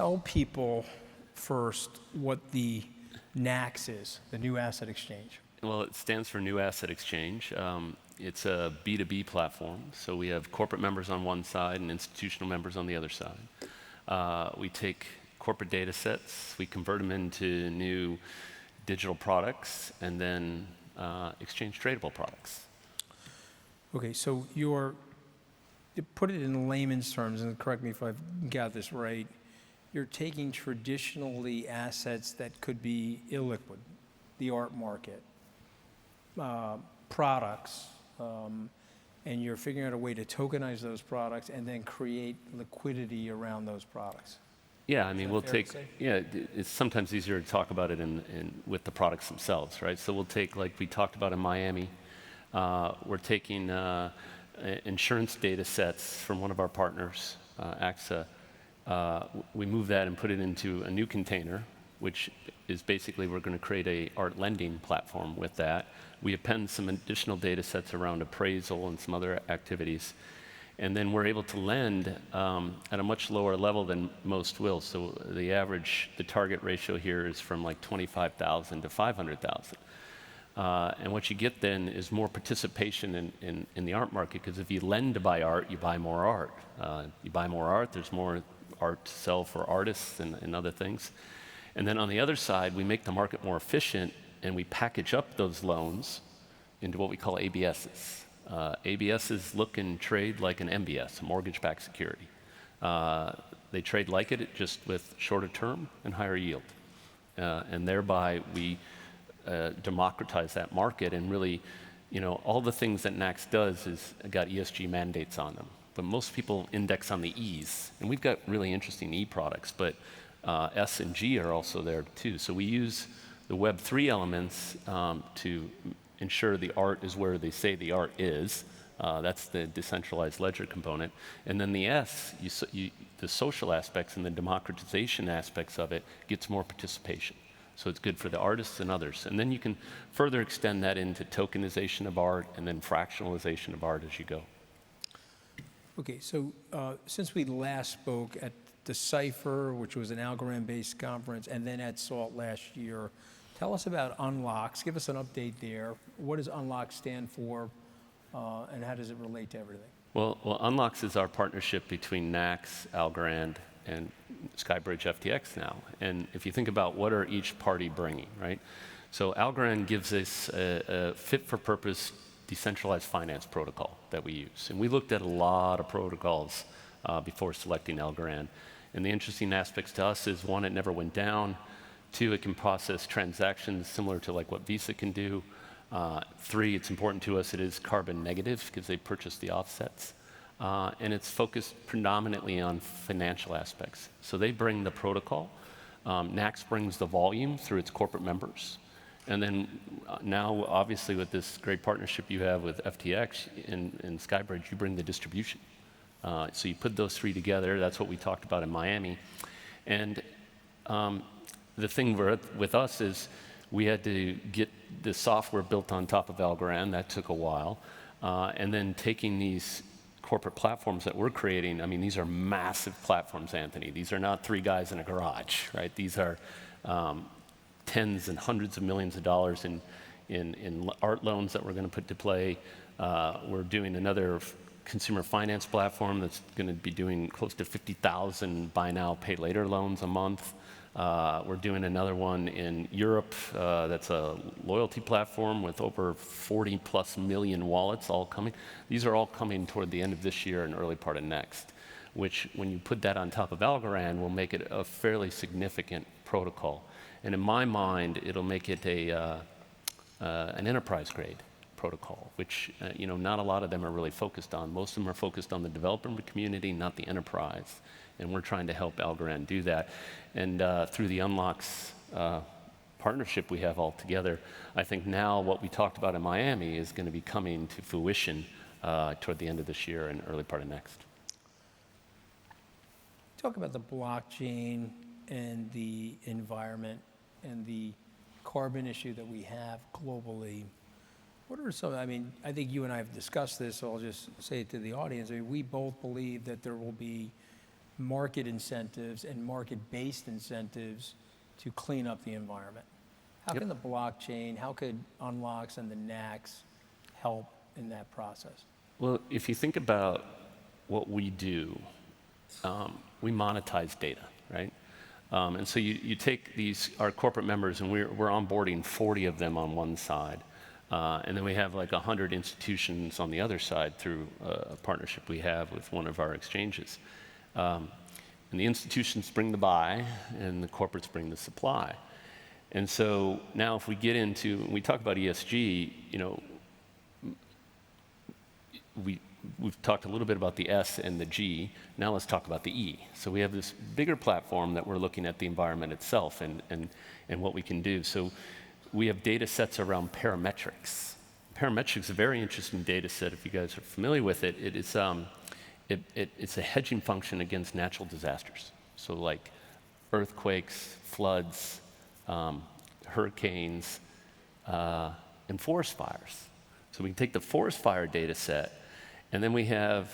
tell people first what the NAX is, the New Asset Exchange. Well, it stands for New Asset Exchange. It's a B2B platform, so we have corporate members on one side and institutional members on the other side. We take corporate data sets, we convert them into new digital products, and then exchange tradable products. Okay, so you put it in layman's terms, and correct me if I've got this right, you're taking traditionally assets that could be illiquid, the art market, products, and you're figuring out a way to tokenize those products and then create liquidity around those products. Yeah, I mean, we'll take, it's sometimes easier to talk about it with the products themselves, right? So we'll take, like we talked about in Miami, we're taking insurance data sets from one of our partners, AXA. We move that and put it into a new container, which is basically we're going to create a art lending platform with that. We append some additional data sets around appraisal and some other activities. And then we're able to lend at a much lower level than most will. So the target ratio here is from like 25,000 to 500,000. And what you get then is more participation in the art market, because if you lend to buy art, you buy more art. You buy more art, there's more art to sell for artists and other things. And then on the other side, we make the market more efficient, and we package up those loans into what we call ABSs. ABSs look and trade like an MBS, a mortgage-backed security. They trade like it, just with shorter term and higher yield. And thereby, we democratize that market, and really, all the things that NAX does is got ESG mandates on them. But most people index on the E's, and we've got really interesting E products, but S and G are also there too. So we use the Web3 elements to ensure the art is where they say the art is. That's the decentralized ledger component. And then the S, the social aspects and the democratization aspects of it gets more participation. So it's good for the artists and others. And then you can further extend that into tokenization of art and then fractionalization of art as you go. Okay, so since we last spoke at the Cypher, which was an Algorand-based conference, and then at SALT last year, tell us about UNLOX. Give us an update there. What does UNLOX stand for, and how does it relate to everything? Well, UNLOX is our partnership between NAX, Algorand, and SkyBridge FTX now. And if you think about what are each party bringing, right? So Algorand gives us a fit-for-purpose decentralized finance protocol that we use. And we looked at a lot of protocols before selecting Algorand. And the interesting aspects to us is, one, it never went down. Two, it can process transactions similar to like what Visa can do. Three, it's important to us, it is carbon negative because they purchase the offsets. And it's focused predominantly on financial aspects. So they bring the protocol. NAX brings the volume through its corporate members. And then now, obviously, with this great partnership you have with FTX and SkyBridge, you bring the distribution. So you put those three together. That's what we talked about in Miami. And the thing with us is we had to get the software built on top of Algorand. That took a while. And then taking these corporate platforms that we're creating, I mean, these are massive platforms, Anthony. These are not three guys in a garage, right? These are tens and hundreds of millions of dollars in art loans that we're going to put to play. We're doing another consumer finance platform that's going to be doing close to 50,000 buy now, pay later loans a month. We're doing another one in Europe that's a loyalty platform with over 40 plus million wallets all coming. These are all coming toward the end of this year and early part of next, which when you put that on top of Algorand will make it a fairly significant protocol. And in my mind, it'll make it an enterprise grade protocol, which not a lot of them are really focused on. Most of them are focused on the developer community, not the enterprise. And we're trying to help Algorand do that. And through the UNLOX partnership we have all together, I think now what we talked about in Miami is going to be coming to fruition toward the end of this year and early part of next. Talk about the blockchain and the environment and the carbon issue that we have globally. What are some, I mean, I think you and I have discussed this, so I'll just say it to the audience. I mean, we both believe that there will be market incentives and market-based incentives to clean up the environment. How can the blockchain, how could UNLOX and the NAX help in that process? Well, if you think about what we do, we monetize data, right? And so you take our corporate members, and we're onboarding 40 of them on one side. And then we have like 100 institutions on the other side through a partnership we have with one of our exchanges. And the institutions bring the buy, and the corporates bring the supply. And so now if we get into, when we talk about ESG, we've talked a little bit about the S and the G. Now let's talk about the E. So we have this bigger platform that we're looking at the environment itself and what we can do. So we have data sets around parametrics. Parametrics is a very interesting data set. If you guys are familiar with it, it's a hedging function against natural disasters. So like earthquakes, floods, hurricanes, and forest fires. So we can take the forest fire data set, and then we have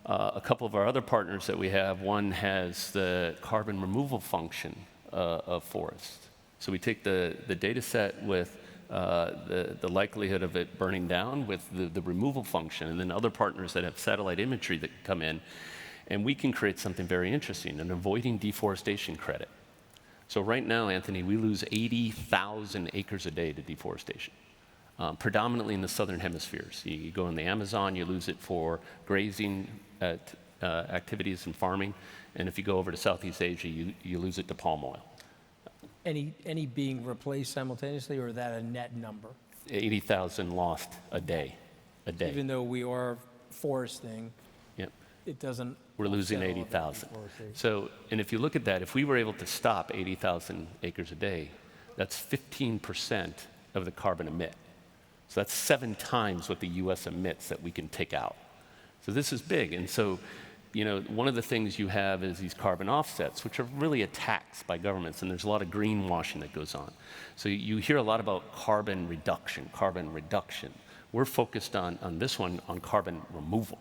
a couple of our other partners that we have. One has the carbon removal function of forests. So we take the data set with the likelihood of it burning down with the removal function, and then other partners that have satellite imagery that come in, and we can create something very interesting, an avoiding deforestation credit. So right now, Anthony, we lose 80,000 acres a day to deforestation, predominantly in the southern hemispheres. You go in the Amazon, you lose it for grazing activities and farming, and if you go over to Southeast Asia, you lose it to palm oil. Any being replaced simultaneously, or is that a net number? 80,000 lost a day. Even though we are foresting, Yep. it doesn't. We're losing offset all of the 80,000. deforestation. So, and if you look at that, if we were able to stop 80,000 acres a day, that's 15% of the carbon emit. So that's 7 times what the US emits that we can take out. So this is big. And so, one of the things you have is these carbon offsets, which are really a tax by governments, and there's a lot of greenwashing that goes on. So you hear a lot about carbon reduction. We're focused on this one, on carbon removal.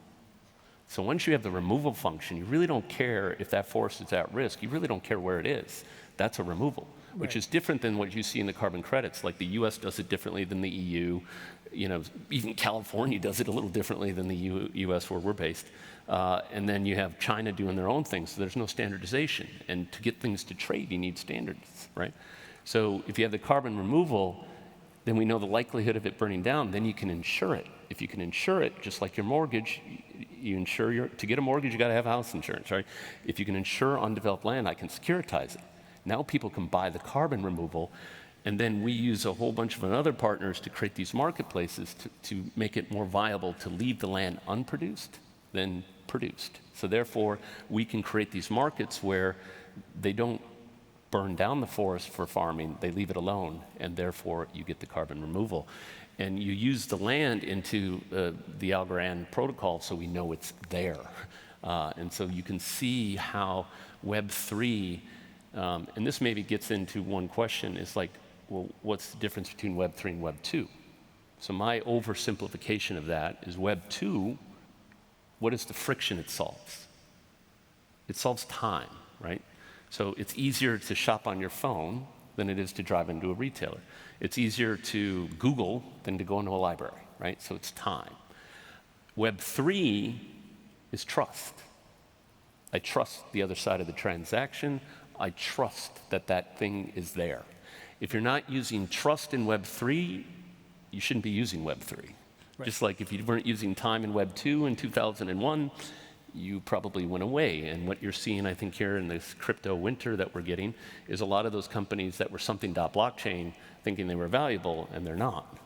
So once you have the removal function, you really don't care if that forest is at risk. You really don't care where it is. That's a removal, which is different than what you see in the carbon credits. Like the US does it differently than the EU. Even California does it a little differently than the US where we're based. And then you have China doing their own things, so there's no standardization. And to get things to trade, you need standards, right? So if you have the carbon removal, then we know the likelihood of it burning down, then you can insure it. If you can insure it, just like your mortgage, to get a mortgage, you gotta have house insurance, right? If you can insure undeveloped land, I can securitize it. Now people can buy the carbon removal, and then we use a whole bunch of other partners to create these marketplaces to make it more viable to leave the land unproduced than produced. So therefore, we can create these markets where they don't burn down the forest for farming, they leave it alone, and therefore you get the carbon removal. And you use the land into the Algorand protocol so we know it's there. And so you can see how Web3, and this maybe gets into one question, is like, well, what's the difference between Web3 and Web2? So my oversimplification of that is Web2, what is the friction it solves? It solves time, right? So it's easier to shop on your phone than it is to drive into a retailer. It's easier to Google than to go into a library, right? So it's time. Web3 is trust. I trust the other side of the transaction. I trust that that thing is there. If you're not using trust in Web3, you shouldn't be using Web3. Right. Just like if you weren't using time in Web2 in 2001, you probably went away. And what you're seeing, I think, here in this crypto winter that we're getting is a lot of those companies that were something.blockchain thinking they were valuable, and they're not.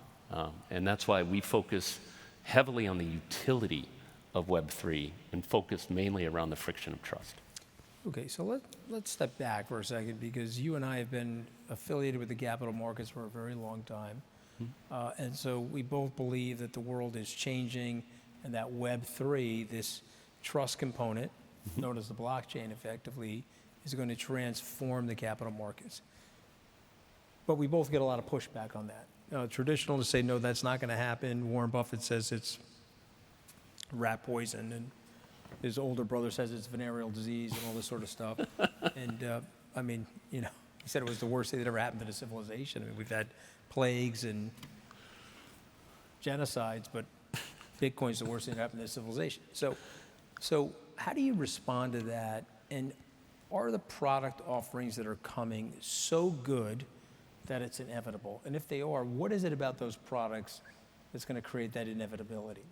And that's why we focus heavily on the utility of Web3 and focus mainly around the friction of trust. Okay, so let's step back for a second, because you and I have been affiliated with the capital markets for a very long time. And so we both believe that the world is changing, and that Web3, this trust component, known as the blockchain effectively, is going to transform the capital markets. But we both get a lot of pushback on that. Traditional to say, no, that's not going to happen. Warren Buffett says it's rat poison. his older brother says it's venereal disease and all this sort of stuff. And I mean, you know, he said it was the worst thing that ever happened to the civilization. I mean, we've had plagues and genocides, but Bitcoin's the worst thing that happened to civilization. So how do you respond to that? And are the product offerings that are coming so good that it's inevitable? And if they are, what is it about those products that's going to create that inevitability?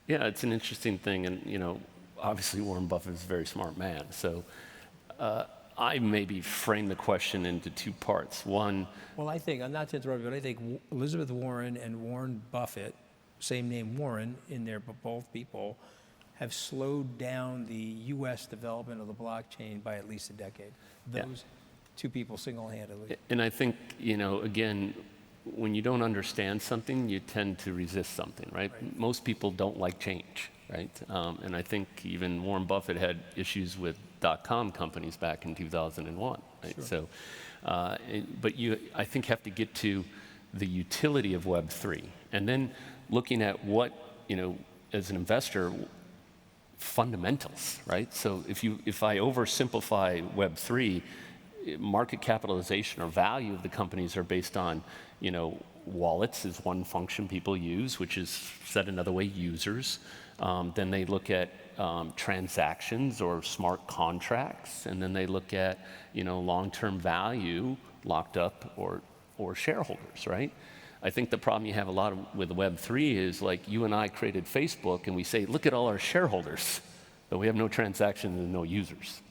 Yeah, it's an interesting thing. And, you know, obviously Warren Buffett is a very smart man. So I maybe frame the question into two parts. One, well, I think, not to interrupt you, but I think Elizabeth Warren and Warren Buffett, same name Warren in there, but both people, have slowed down the U.S. development of the blockchain by at least a decade. Those two people single-handedly. And I think, you know, again, when you don't understand something, you tend to resist something, right? Most people don't like change, right? And I think even Warren Buffett had issues with .com companies back in 2001, right? Sure. So, but you, I think, have to get to the utility of Web3, and then looking at what, you know, as an investor, fundamentals, right? So if I oversimplify Web3, market capitalization or value of the companies are based on, you know, wallets is one function people use, which is, said another way, users. Then they look at transactions or smart contracts, and then they look at, you know, long-term value locked up or shareholders, right? I think the problem you have a lot with Web3 is, like, you and I created Facebook and we say, look at all our shareholders, but we have no transactions and no users.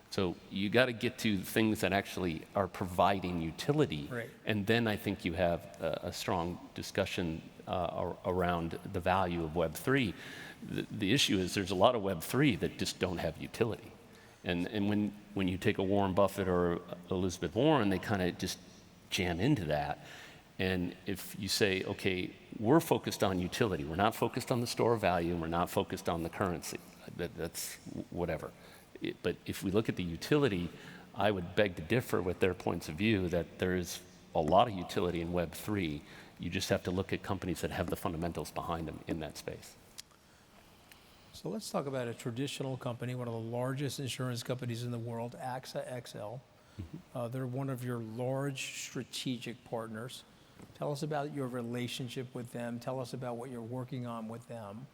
So you got to get to things that actually are providing utility. Right. And then I think you have a strong discussion around the value of Web3. The issue is there's a lot of Web3 that just don't have utility. And when you take a Warren Buffett or Elizabeth Warren, they kind of just jam into that. And if you say, okay, we're focused on utility, we're not focused on the store of value, and we're not focused on the currency, that's whatever. But if we look at the utility, I would beg to differ with their points of view that there is a lot of utility in Web3. You just have to look at companies that have the fundamentals behind them in that space. So let's talk about a traditional company, one of the largest insurance companies in the world, AXA XL. They're one of your large strategic partners. Tell us about your relationship with them. Tell us about what you're working on with them.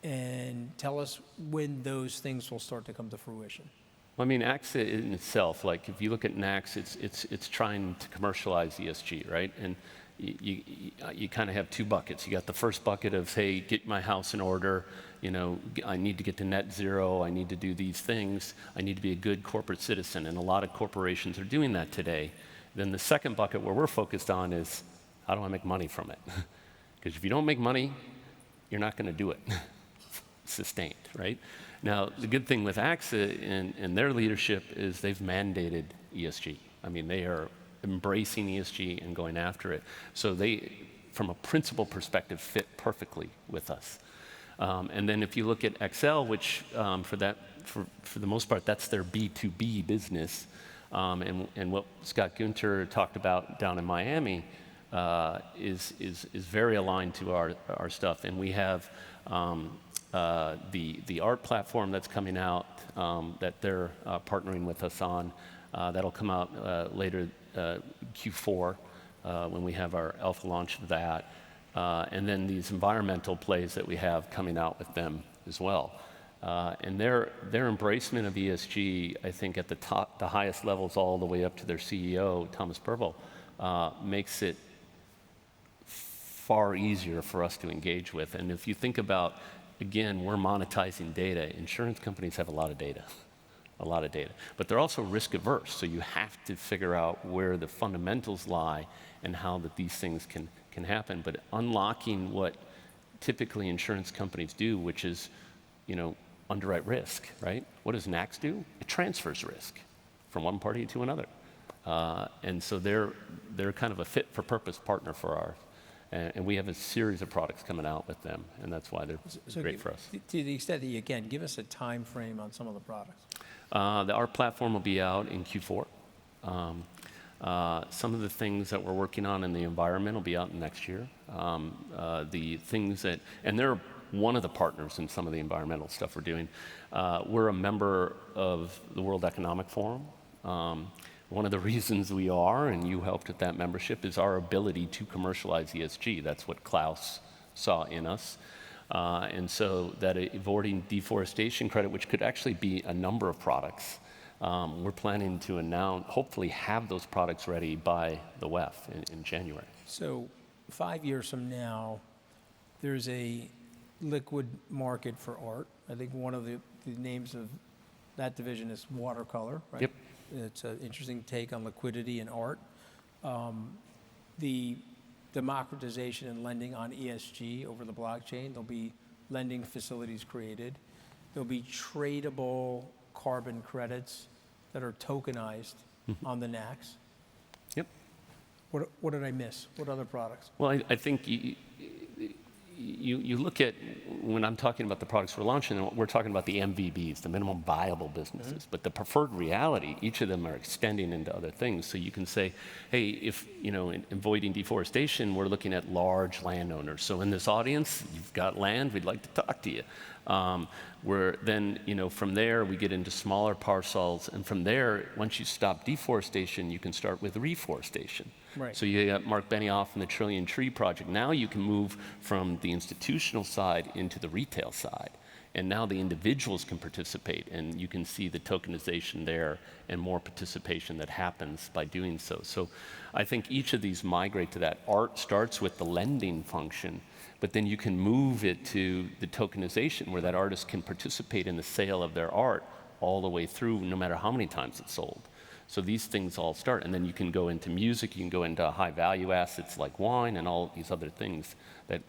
And tell us when those things will start to come to fruition. Well, I mean, AXA in itself, like if you look at NAX, it's trying to commercialize ESG, right? And you kind of have two buckets. You got the first bucket of, hey, get my house in order. You know, I need to get to net zero. I need to do these things. I need to be a good corporate citizen. And a lot of corporations are doing that today. Then the second bucket where we're focused on is, how do I make money from it? Because if you don't make money, you're not going to do it sustained, right? Now, the good thing with AXA and their leadership is they've mandated ESG. I mean, they are embracing ESG and going after it. So they, from a principle perspective, fit perfectly with us. And then if you look at XL, which for the most part, that's their B2B business, and what Scott Gunter talked about down in Miami is very aligned to our stuff. And we have the art platform that's coming out that they're partnering with us on. That'll come out later Q4 when we have our alpha launch of that. And then these environmental plays that we have coming out with them as well. And their embracement of ESG, I think at the highest levels all the way up to their CEO, Thomas Purvell, makes it far easier for us to engage with. And if you think about, again, we're monetizing data. Insurance companies have a lot of data. But they're also risk averse, so you have to figure out where the fundamentals lie and how that these things can happen. But unlocking what typically insurance companies do, which is, you know, underwrite risk, right? What does NAX do? It transfers risk from one party to another. And so they're kind of a fit for purpose partner for ours. And we have a series of products coming out with them, and that's why they're great for us. To the extent that you can, give us a time frame on some of the products. Our platform will be out in Q4. Some of the things that we're working on in the environment will be out next year. The things that, and they're one of the partners in some of the environmental stuff we're doing. We're a member of the World Economic Forum. One of the reasons we are, and you helped with that membership, is our ability to commercialize ESG. That's what Klaus saw in us. And so that avoiding deforestation credit, which could actually be a number of products, we're planning to announce, hopefully have those products ready by the WEF in January. So 5 years from now, there's a liquid market for art. I think one of the names of that division is watercolor, right? Yep. It's an interesting take on liquidity in art. The democratization and lending on ESG over the blockchain. There'll be lending facilities created. There'll be tradable carbon credits that are tokenized on the NAX. Yep. What did I miss? What other products? Well, I think you look at, when I'm talking about the products we're launching, we're talking about the MVBs, the minimum viable businesses. But the preferred reality, each of them are extending into other things. So you can say, hey, if, in avoiding deforestation, we're looking at large landowners. So in this audience, you've got land, we'd like to talk to you. Where then, from there, we get into smaller parcels. And from there, once you stop deforestation, you can start with reforestation. Right. So you got Mark Benioff and the Trillion Tree Project. Now you can move from the institutional side into the retail side. And now the individuals can participate, and you can see the tokenization there and more participation that happens by doing so. So I think each of these migrate to that. Art starts with the lending function, but then you can move it to the tokenization where that artist can participate in the sale of their art all the way through, no matter how many times it's sold. So these things all start, and then you can go into music, you can go into high value assets like wine and all these other things that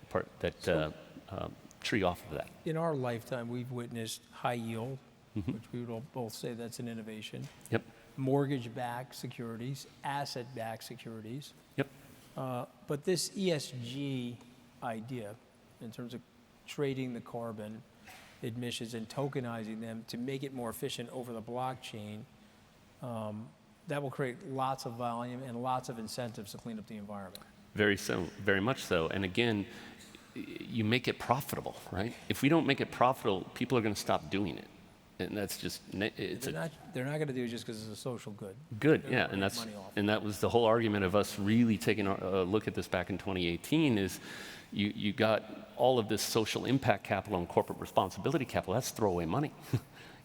tree off of that. In our lifetime, we've witnessed high yield, which we would all both say that's an innovation. Yep. Mortgage-backed securities, asset-backed securities. Yep. But this ESG idea, in terms of trading the carbon emissions and tokenizing them to make it more efficient over the blockchain, that will create lots of volume and lots of incentives to clean up the environment. Very much so. And again, you make it profitable, right? If we don't make it profitable, people are going to stop doing it. And that's just, they're not going to do it just because it's a social good. Good, yeah, and that was the whole argument of us really taking a look at this back in 2018 is you got all of this social impact capital and corporate responsibility capital, that's throwaway money.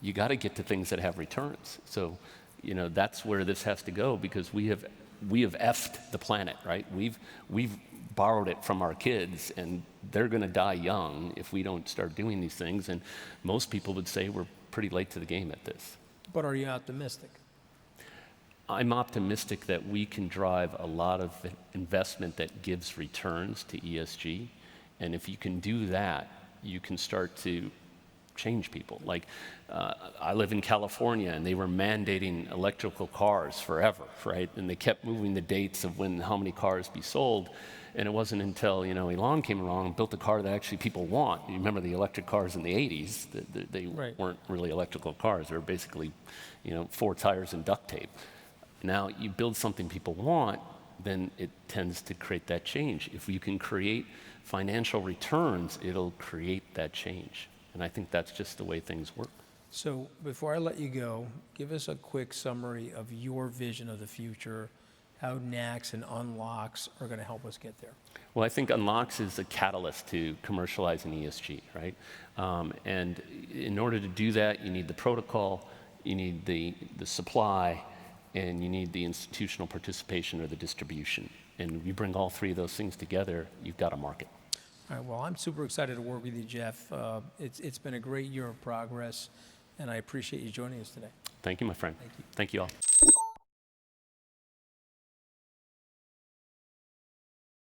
You got to get to things that have returns. So, that's where this has to go because we have effed the planet, right? We've borrowed it from our kids, and they're going to die young if we don't start doing these things. And most people would say we're pretty late to the game at this. But are you optimistic? I'm optimistic that we can drive a lot of investment that gives returns to ESG. And if you can do that, you can start to change people. Like, I live in California, and they were mandating electrical cars forever, right? And they kept moving the dates of how many cars be sold. And it wasn't until, Elon came along and built a car that actually people want. You remember the electric cars in the 80s? They Right. weren't really electrical cars. They were basically, 4 tires and duct tape. Now you build something people want, then it tends to create that change. If you can create financial returns, it'll create that change. And I think that's just the way things work. So before I let you go, give us a quick summary of your vision of the future, how NAX and UNLOX are going to help us get there. Well, I think UNLOX is a catalyst to commercializing ESG, right? And in order to do that, you need the protocol, you need the supply, and you need the institutional participation or the distribution. And you bring all three of those things together, you've got a market. All right, well, I'm super excited to work with you, Jeff. It's been a great year of progress, and I appreciate you joining us today. Thank you, my friend. Thank you. Thank you all.